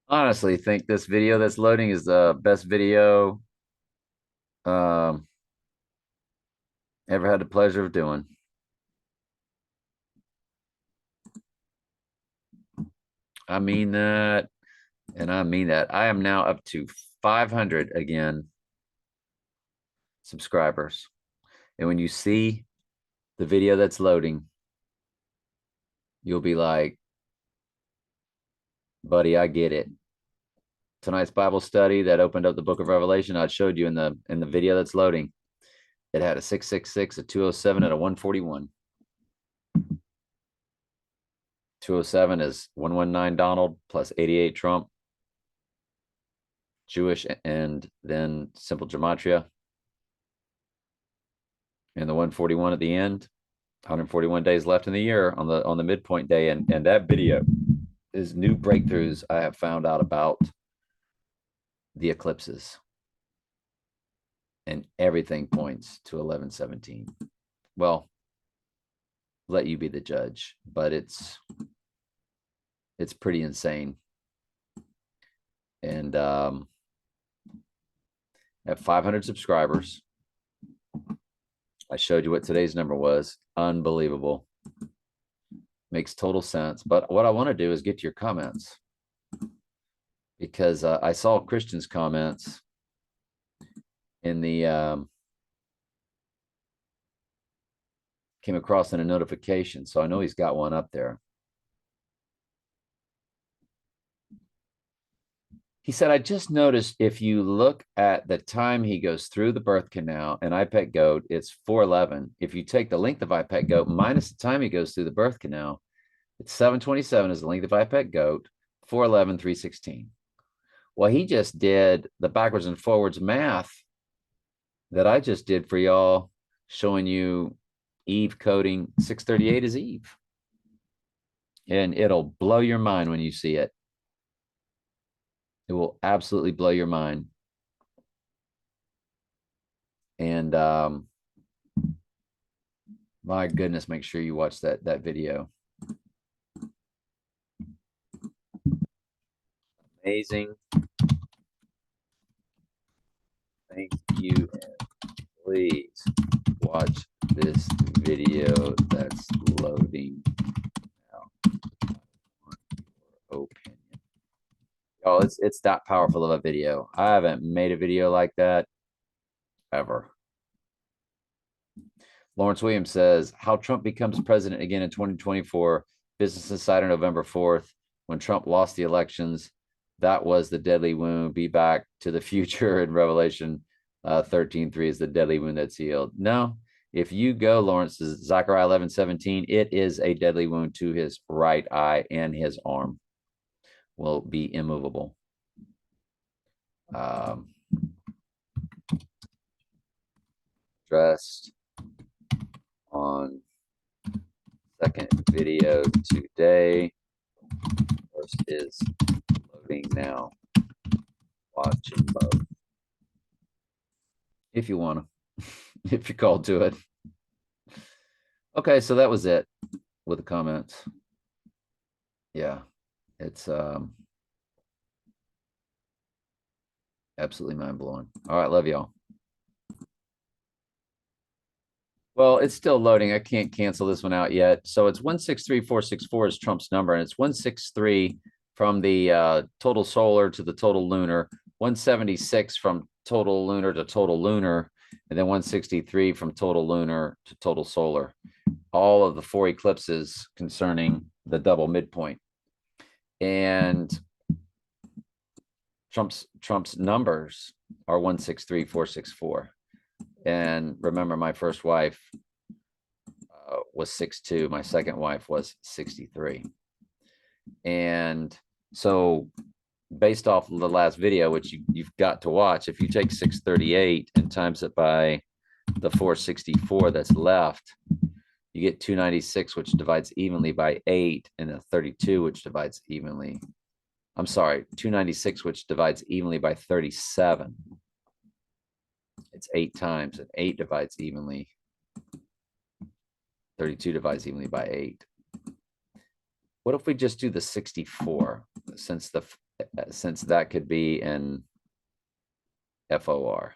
Honestly think this video that's loading is the best video um ever had the pleasure of doing. I mean that, and I mean that. I am now up to 500 again subscribers. And when you see the video that's loading, you'll be like, buddy, I get it. Tonight's Bible study that opened up the book of Revelation, I showed you in the video that's loading. It had a 666, a 207, and a 141. 207 is 119 Donald plus 88 Trump, Jewish, and then simple gematria. And the 141 at the end, 141 days left in the year on the midpoint day. And that video is new breakthroughs I have found out about the eclipses. And everything points to 1117. Well, let you be the judge, but it's pretty insane. And at 500 subscribers, I showed you what today's number was. Unbelievable. Makes total sense. But what I want to do is get to your comments, because I saw Christian's comments in the came across in a notification. So I know he's got one up there. He said, I just noticed if you look at the time he goes through the birth canal and iPet goat, it's 411. If you take the length of iPet goat minus the time he goes through the birth canal, it's 727 is the length of iPet goat, 411, 316. Well, he just did the backwards and forwards math that I just did for y'all, showing you Eve coding 638 is Eve. And it'll blow your mind when you see it. It will absolutely blow your mind. And my goodness, make sure you watch that video. Amazing. Thank you. And please watch this video that's loading now. Opinion. Oh, it's that powerful of a video. I haven't made a video like that ever. Lawrence Williams says, how Trump becomes president again in 2024. Business Insider, November 4th. When Trump lost the elections, that was the deadly wound. Be back to the future in Revelation 13:3 is the deadly wound that's healed. No, if you go, Lawrence, Zechariah 11:17, it is a deadly wound to his right eye, and his arm will be immovable. Dressed on second video today. First is loading now. Watching both. If you want to, if you're called to it. Okay, so that was it with the comments. Yeah, it's absolutely mind-blowing. All right, love y'all. Well, it's still loading. I can't cancel this one out yet. So it's 163464 is Trump's number, and it's 163 from the total solar to the total lunar, 176 from total lunar to total lunar, and then 163 from total lunar to total solar. All of the 4 eclipses concerning the double midpoint. And Trump's numbers are 163464. And remember, my first wife was 6'2". My second wife was 63. And so based off of the last video, which you've got to watch, if you take 638 and times it by the 464 that's left, you get 296, which divides evenly by 8, and a 32, which divides evenly. I'm sorry, 296, which divides evenly by 37. It's 8 times, and 8 divides evenly. 32 divides evenly by 8. What if we just do the 64, since the since that could be in FOR.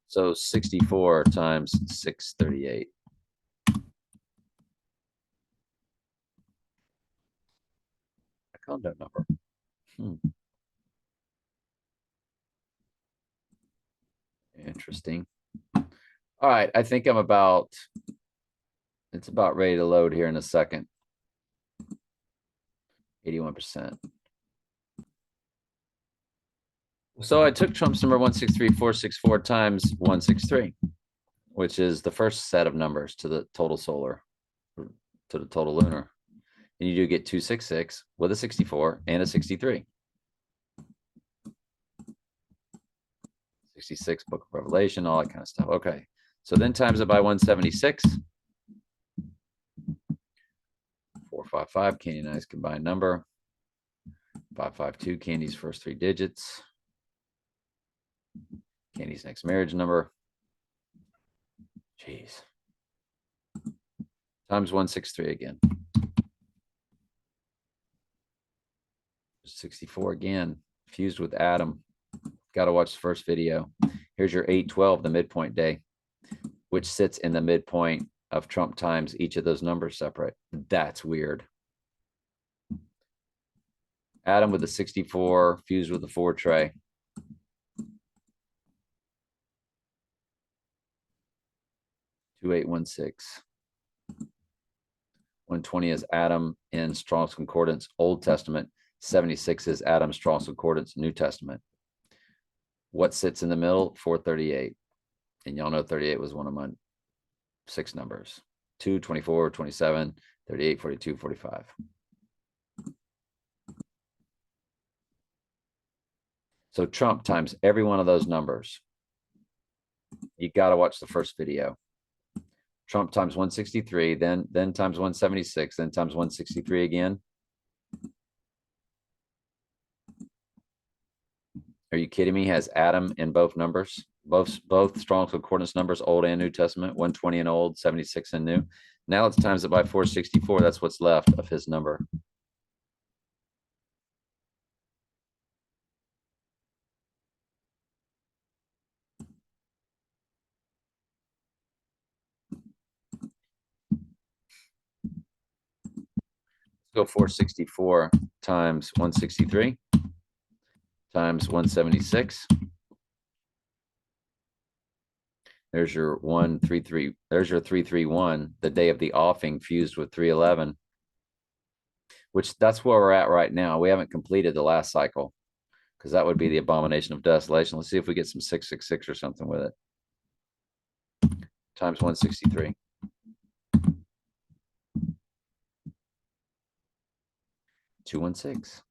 So 64 times 638. A condo number. Interesting. All right, I think I'm about, it's about ready to load here in a second. 81%. So I took Trump's number 163464 times 163, which is the first set of numbers to the total solar, to the total lunar. And you do get 266 with a 64 and a 63. 66, Book of Revelation, all that kind of stuff. Okay. So then times it by 176. 455, Candy and I's combined number. 552, Candy's first 3 digits. Candy's next marriage number. Jeez. Times 163 again. 64 again. Fused with Adam. Got to watch the first video. Here's your 812, the midpoint day, which sits in the midpoint of Trump times each of those numbers separate. That's weird. Adam with the 64, fused with the 4 tray. $2816. 120 is Adam in Strong's Concordance, Old Testament. 76 is Adam Strong's Concordance, New Testament. What sits in the middle? 438. And y'all know 38 was one of my 6 numbers. 2, 24, 27, 38, 42, 45. So Trump times every one of those numbers. You got to watch the first video. Trump times 163, then times 176, then times 163 again. Are you kidding me? Has Adam in both numbers, both Strong's Concordance numbers, Old and New Testament, 120 in Old, 76 in New. Now let's times it by 464. That's what's left of his number. Let's go 464 times 163 times 176. There's your 133. There's your 331, the day of the offing fused with 311, which that's where we're at right now. We haven't completed the last cycle because that would be the abomination of desolation. Let's see if we get some 666 or something with it. Times 163. $216.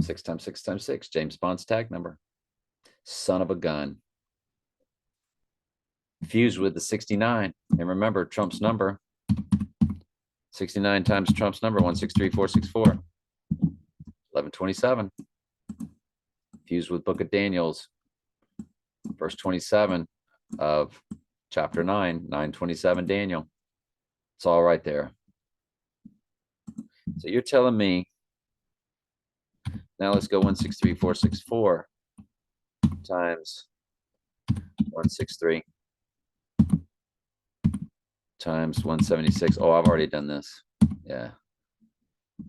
6 times 6 times 6. James Bond's tag number. Son of a gun. Fused with the 69. And remember Trump's number. 69 times Trump's number, 163464. 1127. Fused with Book of Daniel's. Verse 27 of chapter 9, 927 Daniel. It's all right there. So you're telling me, now let's go 163464 times 163 times 176. Oh, I've already done this. Yeah.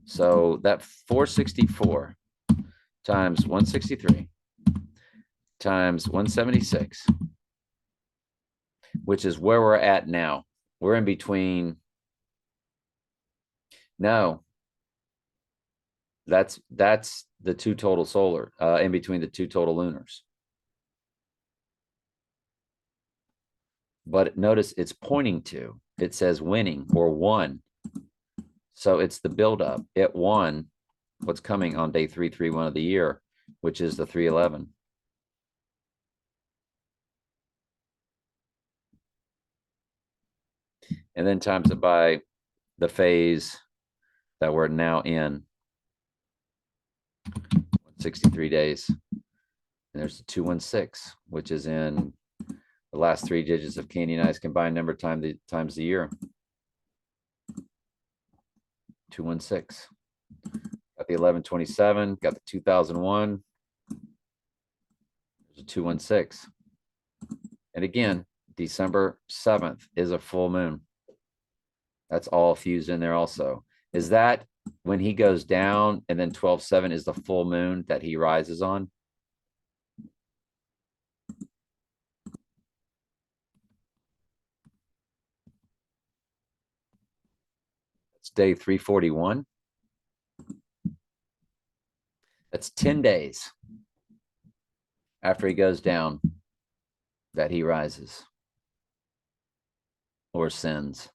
So that 464 times 163 times 176, which is where we're at now. We're in between. No, that's the 2 total solar, in between the 2 total lunars. But notice it's pointing to, it says winning or 1. So it's the buildup. It won what's coming on day 331 of the year, which is the 311. And then times it by the phase that we're now in, 63 days. And there's the 216, which is in the last 3 digits of Candy and I's combined number times the year. 216. the 1127, got the 2001. There's a 216. And again, December 7th is a full moon. That's all fused in there also. Is that when he goes down and then 12/7 is the full moon that he rises on? It's day 341. That's 10 days after he goes down that he rises or ascends.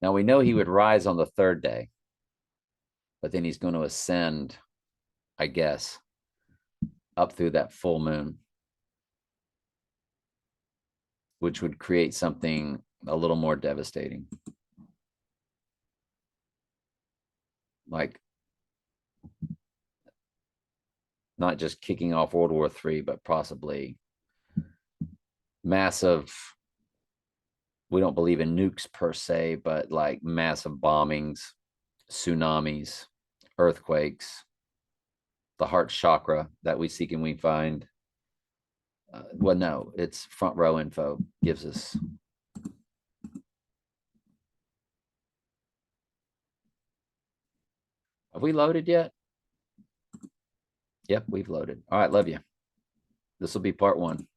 Now we know he would rise on the third day, but then he's going to ascend, I guess, up through that full moon, which would create something a little more devastating. Like not just kicking off World War III, but possibly massive, we don't believe in nukes per se, but like massive bombings, tsunamis, earthquakes, the heart chakra that we seek and we find. Well, no, it's front row info gives us. Have we loaded yet? Yep, we've loaded. All right, love you. This will be part 1.